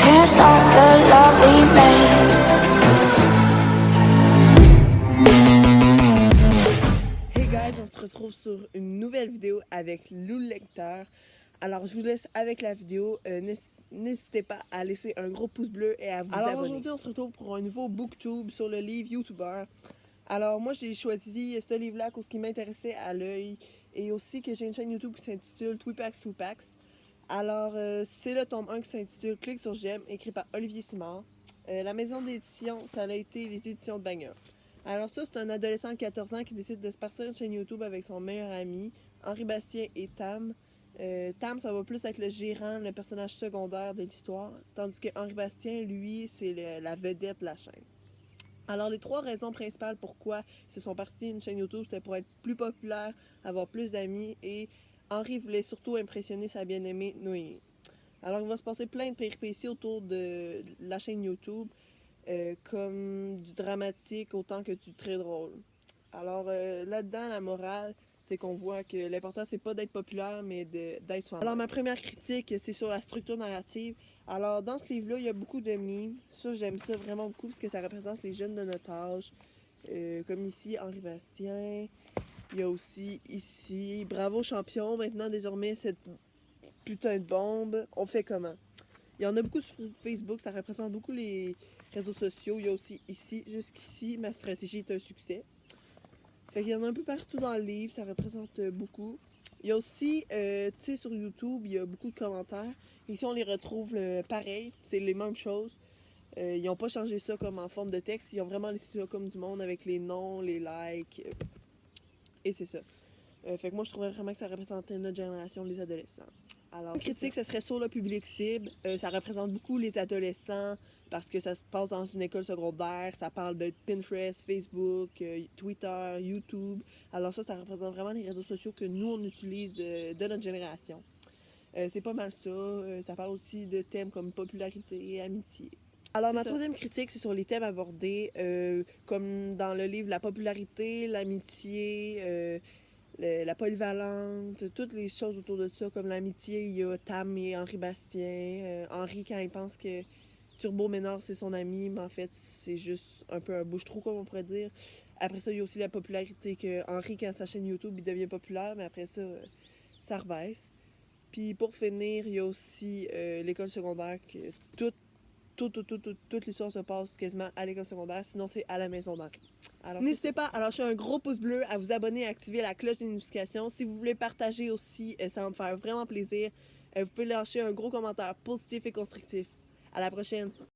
can't stop the love we made. Hey guys, on se retrouve sur une nouvelle vidéo avec Lou le Lecteur. Alors je vous laisse avec la vidéo, n'hésitez pas à laisser un gros pouce bleu et à vous abonner. Alors aujourd'hui on se retrouve pour un nouveau booktube sur le livre YouTuber. Alors moi j'ai choisi ce livre-là parce qu'il m'intéressait à l'œil et aussi que j'ai une chaîne YouTube qui s'intitule Tweepax Tweepax. Alors c'est le tome 1 qui s'intitule Clique sur j'aime, écrit par Olivier Simard. La maison d'édition, ça a été les éditions de Bagneux. Alors ça, c'est un adolescent de 14 ans qui décide de se partir une chaîne YouTube avec son meilleur ami, Henri Bastien et Tam. Tam, ça va plus être le gérant, le personnage secondaire de l'histoire, tandis que Henri Bastien, lui, c'est la vedette de la chaîne. Alors les trois raisons principales pourquoi ils se sont partis une chaîne YouTube, c'était pour être plus populaire, avoir plus d'amis, et Henri voulait surtout impressionner sa bien-aimée Noémie. Alors il va se passer plein de péripéties autour de la chaîne YouTube, comme du dramatique autant que du très drôle. Alors là-dedans, la morale, c'est qu'on voit que l'important, c'est pas d'être populaire, mais d'être soi-même. Alors ma première critique, c'est sur la structure narrative. Alors dans ce livre-là, il y a beaucoup de mimes. Ça, j'aime ça vraiment beaucoup parce que ça représente les jeunes de notre âge. Comme ici, Henri Bastien. Il y a aussi ici, bravo champion, maintenant désormais cette putain de bombe, on fait comment? Il y en a beaucoup sur Facebook, ça représente beaucoup les réseaux sociaux. Il y a aussi ici, jusqu'ici, ma stratégie est un succès. Fait qu'il y en a un peu partout dans le livre, ça représente beaucoup. Il y a aussi, tu sais, sur YouTube, il y a beaucoup de commentaires. Ici, on les retrouve pareil, c'est les mêmes choses. Ils n'ont pas changé ça comme en forme de texte, ils ont vraiment laissé ça comme du monde avec les noms, les likes, et c'est ça. Fait que moi, je trouvais vraiment que ça représentait notre génération, les adolescents. Alors, critique, ça serait sur le public cible. Ça représente beaucoup les adolescents parce que ça se passe dans une école secondaire. Ça parle de Pinterest, Facebook, Twitter, YouTube. Alors ça représente vraiment les réseaux sociaux que nous, on utilise de notre génération. C'est pas mal ça. Ça parle aussi de thèmes comme popularité et amitié. Alors, ma troisième critique, c'est sur les thèmes abordés, comme dans le livre La popularité, l'amitié, la polyvalente, toutes les choses autour de ça, comme l'amitié. Il y a Tam et Henri Bastien. Henri, quand il pense que Turbo Ménard, c'est son ami, mais en fait, c'est juste un peu un bouche-trou, comme on pourrait dire. Après ça, il y a aussi la popularité que Henri, quand sa chaîne YouTube, il devient populaire, mais après ça, ça rebaisse. Puis pour finir, il y a aussi l'école secondaire, que toute l'histoire se passe quasiment à l'école secondaire, sinon c'est à la maison d'Henri. Alors n'hésitez pas à lâcher un gros pouce bleu, à vous abonner et à activer la cloche de notification. Si vous voulez partager aussi, ça va me faire vraiment plaisir. Vous pouvez lâcher un gros commentaire positif et constructif. À la prochaine!